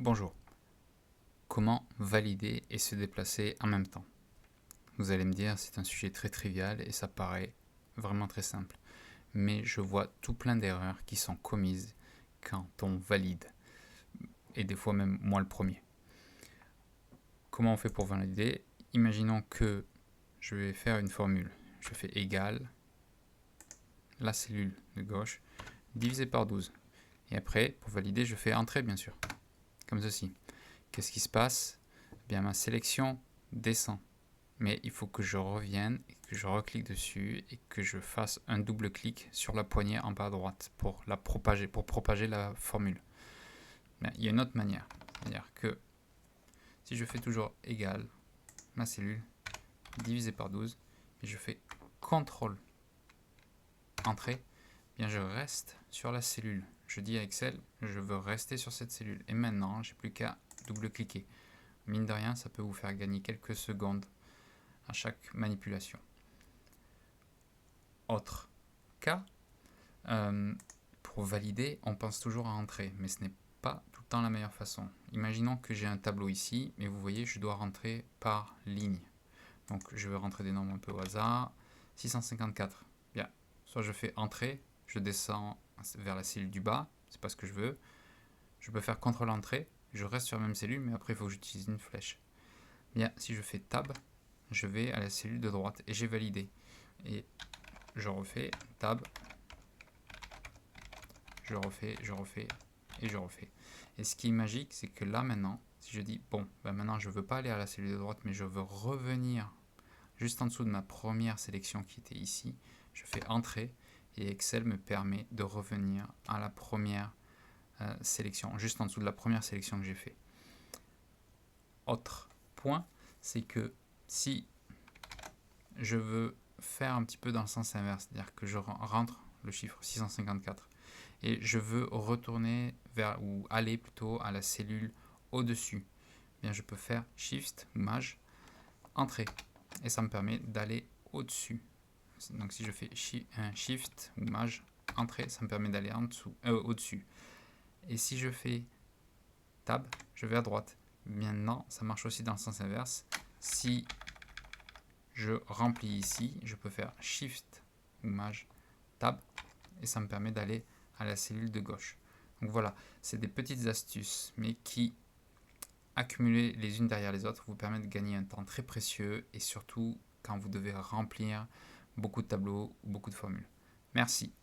Bonjour. Comment valider et se déplacer en même temps? Vous allez me dire, c'est un sujet très trivial et ça paraît vraiment très simple. Mais je vois tout plein d'erreurs qui sont commises quand on valide. Et des fois même moi le premier. Comment on fait pour valider? Imaginons que je vais faire une formule. Je fais égal la cellule de gauche divisé par 12. Et après, pour valider, je fais entrée bien sûr. Comme ceci. Qu'est-ce qui se passe? Eh bien, ma sélection descend. Mais il faut que je revienne, et que je reclique dessus et que je fasse un double clic sur la poignée en bas à droite pour propager la formule. Mais il y a une autre manière, c'est-à-dire que si je fais toujours égal ma cellule divisé par 12 et je fais CTRL entrée, eh bien je reste sur la cellule. Je dis à Excel, je veux rester sur cette cellule. Et maintenant, j'ai plus qu'à double-cliquer. Mine de rien, ça peut vous faire gagner quelques secondes à chaque manipulation. Autre cas, pour valider, on pense toujours à entrer, mais ce n'est pas tout le temps la meilleure façon. Imaginons que j'ai un tableau ici, mais vous voyez, je dois rentrer par ligne. Donc je vais rentrer des nombres un peu au hasard. 654. Bien, soit je fais entrer, je descends vers la cellule du bas, c'est pas ce que je veux. Je peux faire CTRL entrée, je reste sur la même cellule, mais après il faut que j'utilise une flèche. Bien, si je fais tab, je vais à la cellule de droite et j'ai validé. Et je refais tab, je refais et je refais. Et ce qui est magique, c'est que là maintenant, si je dis bon, ben maintenant je veux pas aller à la cellule de droite, mais je veux revenir juste en dessous de ma première sélection qui était ici, je fais entrée et Excel me permet de revenir à la première sélection, juste en dessous de la première sélection que j'ai fait. Autre point, c'est que si je veux faire un petit peu dans le sens inverse, c'est-à-dire que je rentre le chiffre 654 et je veux retourner vers, ou aller plutôt à la cellule au-dessus, bien je peux faire Shift ou Maj, Entrée, et ça me permet d'aller au-dessus. Donc si je fais Shift ou Maj, Entrée, ça me permet d'aller en dessous, au-dessus. Et si je fais Tab, je vais à droite. Maintenant, ça marche aussi dans le sens inverse. Si je remplis ici, je peux faire Shift ou Maj, Tab, et ça me permet d'aller à la cellule de gauche. Donc voilà, c'est des petites astuces, mais qui, accumulées les unes derrière les autres, vous permettent de gagner un temps très précieux, et surtout quand vous devez remplir beaucoup de tableaux ou beaucoup de formules. Merci.